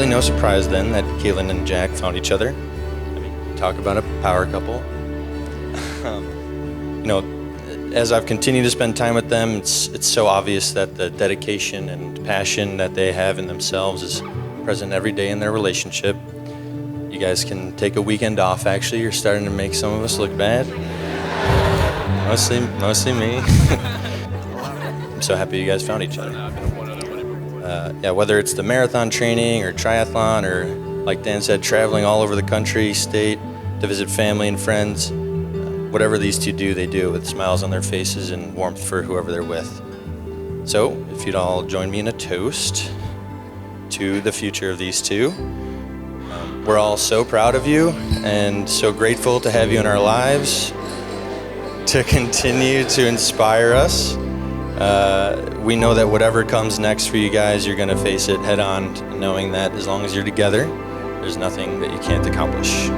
really no surprise then that Caitlin and Jack found each other. I mean, talk about a power couple. As I've continued to spend time with them, it's so obvious that the dedication and passion that they have in themselves is present every day in their relationship. You guys can take a weekend off, actually. You're starting to make some of us look bad. Mostly me. I'm so happy you guys found each other. Whether it's the marathon training or triathlon or, like Dan said, traveling all over the country, state to visit family and friends, whatever these two do, they do with smiles on their faces and warmth for whoever they're with. So, if you'd all join me in a toast to the future of these two. We're all so proud of you and so grateful to have you in our lives, to continue to inspire us. We know that whatever comes next for you guys, you're gonna face it head on, knowing that as long as you're together, there's nothing that you can't accomplish.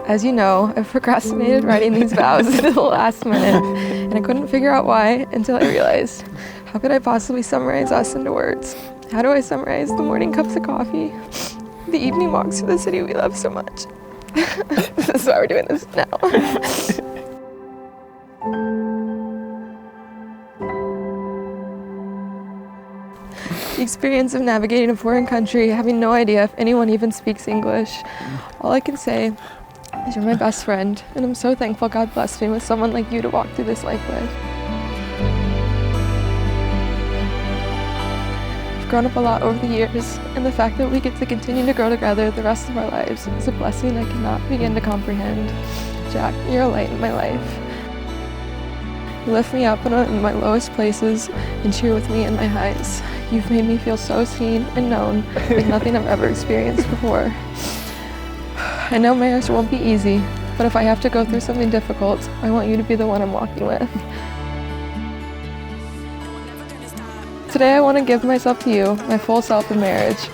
As you know, I've procrastinated writing these vows until the last minute, and I couldn't figure out why until I realized, how could I possibly summarize us into words? How do I summarize the morning cups of coffee, the evening walks through the city we love so much? This is why we're doing this now. The experience of navigating a foreign country, having no idea if anyone even speaks English. All I can say is you're my best friend, and I'm so thankful God blessed me with someone like you to walk through this life with. We've grown up a lot over the years, and the fact that we get to continue to grow together the rest of our lives is a blessing I cannot begin to comprehend. Jack, you're a light in my life. You lift me up in my lowest places and cheer with me in my highs. You've made me feel so seen and known like nothing I've ever experienced before. I know marriage won't be easy, but if I have to go through something difficult, I want you to be the one I'm walking with. Today I want to give myself to you, my full self in marriage.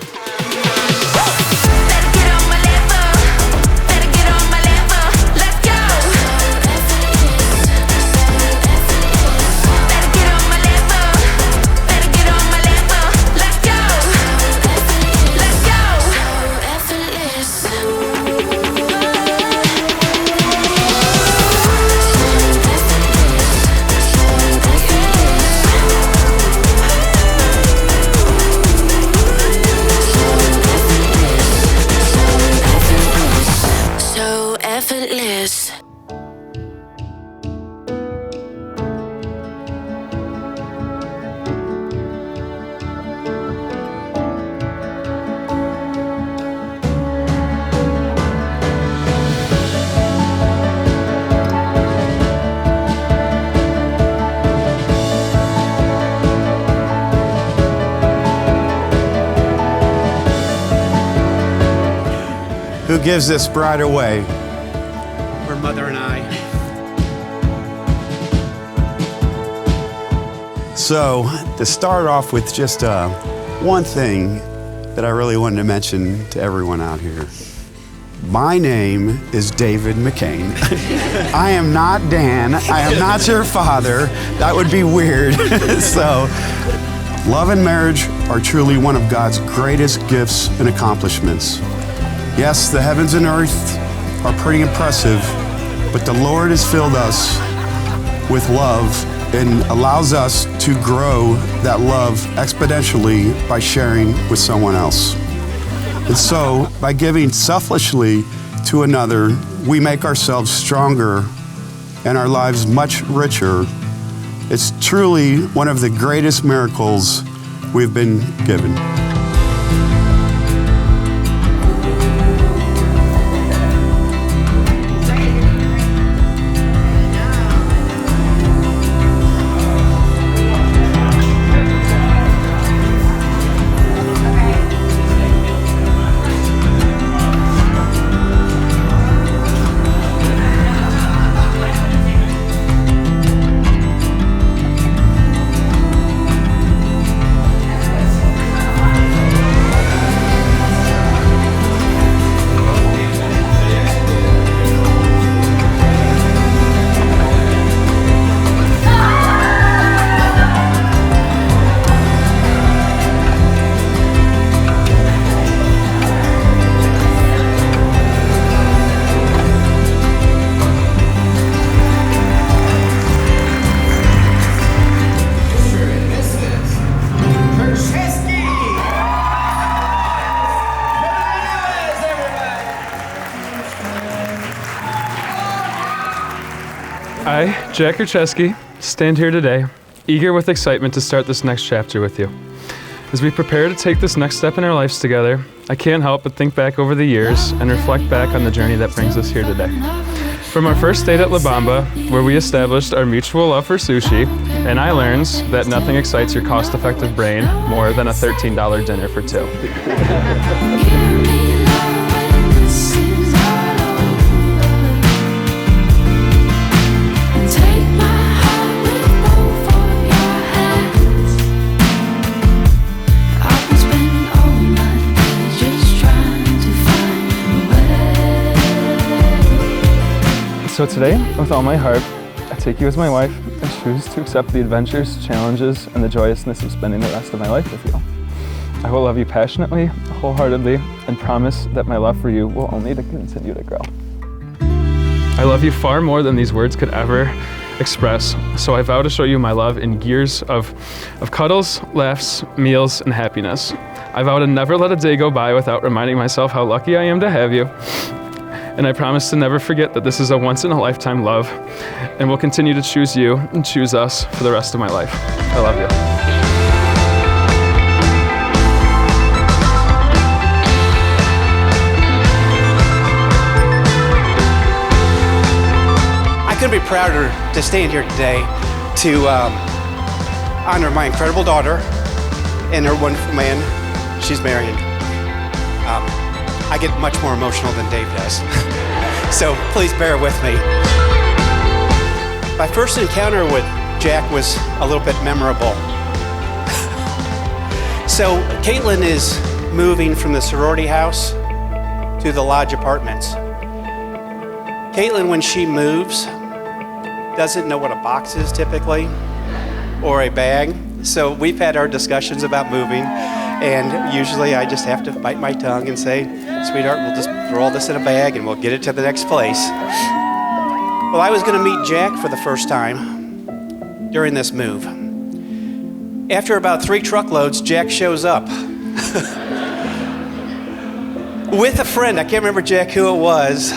Who gives this bride away? Her mother and I. So, to start off with just one thing that I really wanted to mention to everyone out here. My name is David McCain. I am not Dan. I am not your father. That would be weird. So, love and marriage are truly one of God's greatest gifts and accomplishments. Yes, the heavens and earth are pretty impressive, but the Lord has filled us with love and allows us to grow that love exponentially by sharing with someone else. And so, by giving selfishly to another, we make ourselves stronger and our lives much richer. It's truly one of the greatest miracles we've been given. Jack Rucheski, stand here today, eager with excitement to start this next chapter with you. As we prepare to take this next step in our lives together, I can't help but think back over the years and reflect back on the journey that brings us here today. From our first date at La Bamba, where we established our mutual love for sushi, and I learned that nothing excites your cost-effective brain more than a $13 dinner for two. So today, with all my heart, I take you as my wife and choose to accept the adventures, challenges, and the joyousness of spending the rest of my life with you. I will love you passionately, wholeheartedly, and promise that my love for you will only continue to grow. I love you far more than these words could ever express, so I vow to show you my love in years of cuddles, laughs, meals, and happiness. I vow to never let a day go by without reminding myself how lucky I am to have you. And I promise to never forget that this is a once-in-a-lifetime love, and will continue to choose you and choose us for the rest of my life. I love you. I couldn't be prouder to stand here today to honor my incredible daughter and her wonderful man she's marrying. I get much more emotional than Dave does, so please bear with me. My first encounter with Jack was a little bit memorable. So Caitlin is moving from the sorority house to the lodge apartments. Caitlin, when she moves, doesn't know what a box is typically, or a bag. So we've had our discussions about moving, and usually I just have to bite my tongue and say, sweetheart, we'll just throw all this in a bag and we'll get it to the next place. Well, I was gonna meet Jack for the first time during this move. After about 3 truckloads, Jack shows up. With a friend. I can't remember, Jack, who it was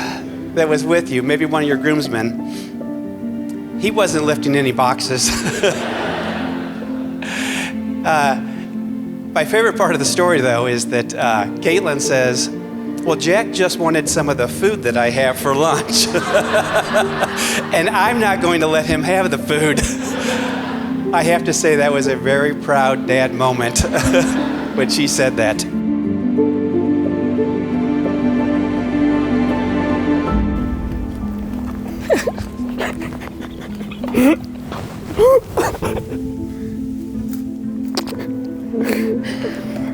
that was with you, maybe one of your groomsmen. He wasn't lifting any boxes. My favorite part of the story, though, is that Caitlin says, well, Jack just wanted some of the food that I have for lunch. And I'm not going to let him have the food. I have to say that was a very proud dad moment when she said that.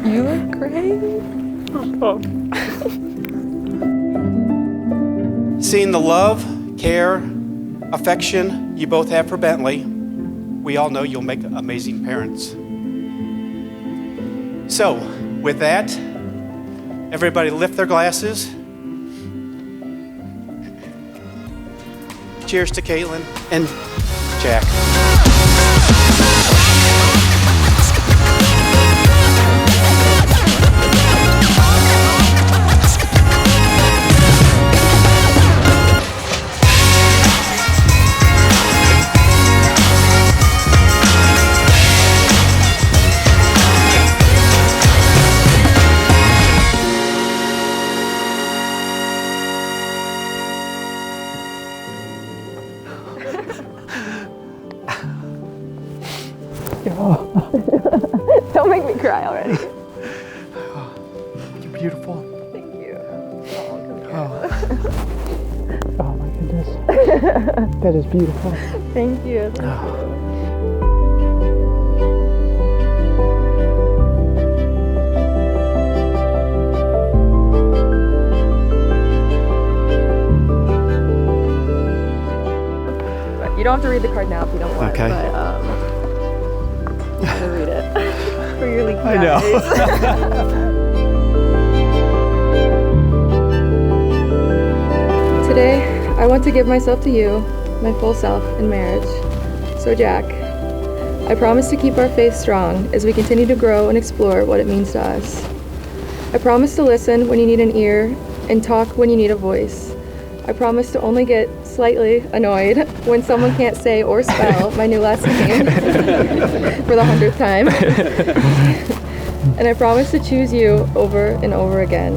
You look great. Oh. Seeing the love, care, affection you both have for Bentley, we all know you'll make amazing parents. So, with that, everybody lift their glasses. Cheers to Caitlin and Jack. Don't make me cry already. You're beautiful. Thank you. Oh my goodness. That is beautiful. Thank you. You don't have to read the card now if you don't want, Okay. But you have to read it for your leaky eyes. I know. Today, I want to give myself to you, my full self, in marriage. So Jack, I promise to keep our faith strong as we continue to grow and explore what it means to us. I promise to listen when you need an ear and talk when you need a voice. I promise to only get slightly annoyed when someone can't say or spell my new last name for the 100th time. And I promise to choose you over and over again.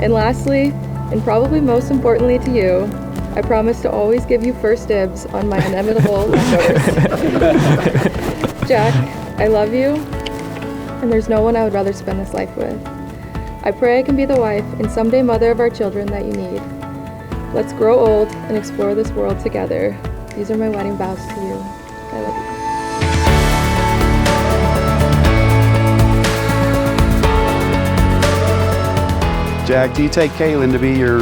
And lastly, and probably most importantly to you, I promise to always give you first dibs on my inevitable leftovers. Jack, I love you, and there's no one I would rather spend this life with. I pray I can be the wife and someday mother of our children that you need. Let's grow old and explore this world together. These are my wedding vows to you. I love you. Jack, do you take Caitlin to be your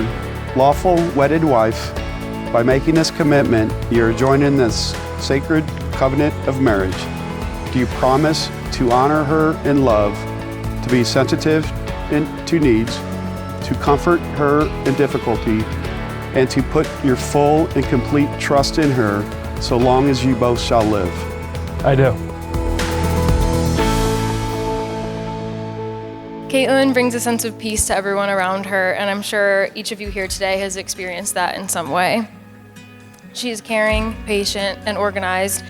lawful wedded wife by making this commitment? You're joining this sacred covenant of marriage. Do you promise to honor her in love, to be sensitive to needs, to comfort her in difficulty, and to put your full and complete trust in her so long as you both shall live? I do. Caitlin brings a sense of peace to everyone around her, and I'm sure each of you here today has experienced that in some way. She is caring, patient, and organized.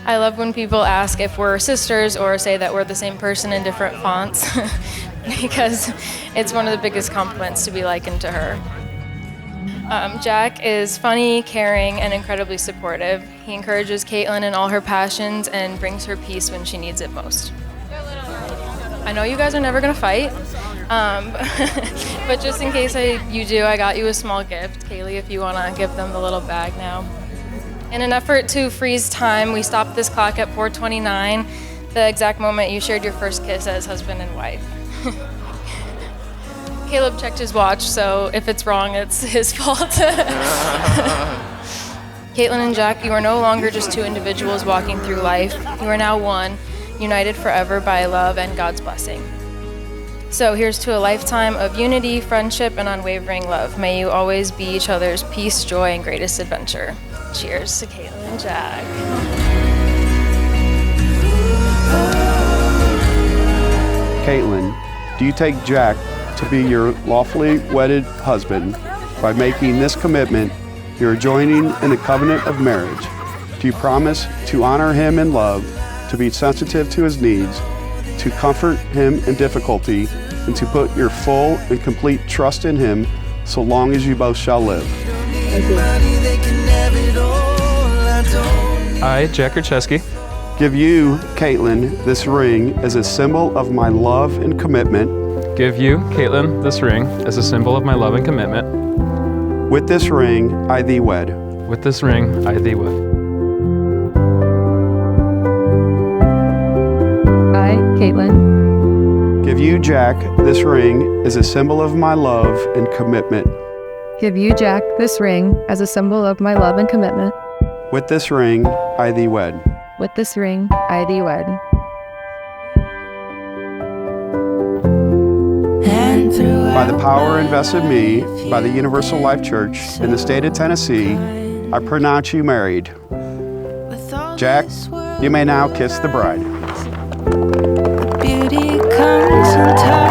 I love when people ask if we're sisters or say that we're the same person in different fonts because it's one of the biggest compliments to be likened to her. Jack is funny, caring, and incredibly supportive. He encourages Caitlin in all her passions and brings her peace when she needs it most. I know you guys are never gonna fight, but just in case you do, I got you a small gift. Kaylee, if you wanna give them the little bag now. In an effort to freeze time, we stopped this clock at 4:29, the exact moment you shared your first kiss as husband and wife. Caleb checked his watch, so if it's wrong, it's his fault. Caitlin and Jack, you are no longer just two individuals walking through life. You are now one, united forever by love and God's blessing. So here's to a lifetime of unity, friendship, and unwavering love. May you always be each other's peace, joy, and greatest adventure. Cheers to Caitlin and Jack. Caitlin, do you take Jack to be your lawfully wedded husband by making this commitment? You're joining in the covenant of marriage. Do you promise to honor him in love, to be sensitive to his needs, to comfort him in difficulty, and to put your full and complete trust in him so long as you both shall live? I, Jack Rucheski, Give you, Caitlin, this ring as a symbol of my love and commitment. give you, Caitlin, this ring as a symbol of my love and commitment. With this ring, I thee wed. With this ring, I thee wed. I, Caitlin, Give you, Jack, this ring as a symbol of my love and commitment. give you, Jack, this ring as a symbol of my love and commitment. With this ring, I thee wed. With this ring, I thee wed. By the power invested in me by the Universal Life Church in the state of Tennessee, I pronounce you married. Jack, you may now kiss the bride. Beauty comes in time.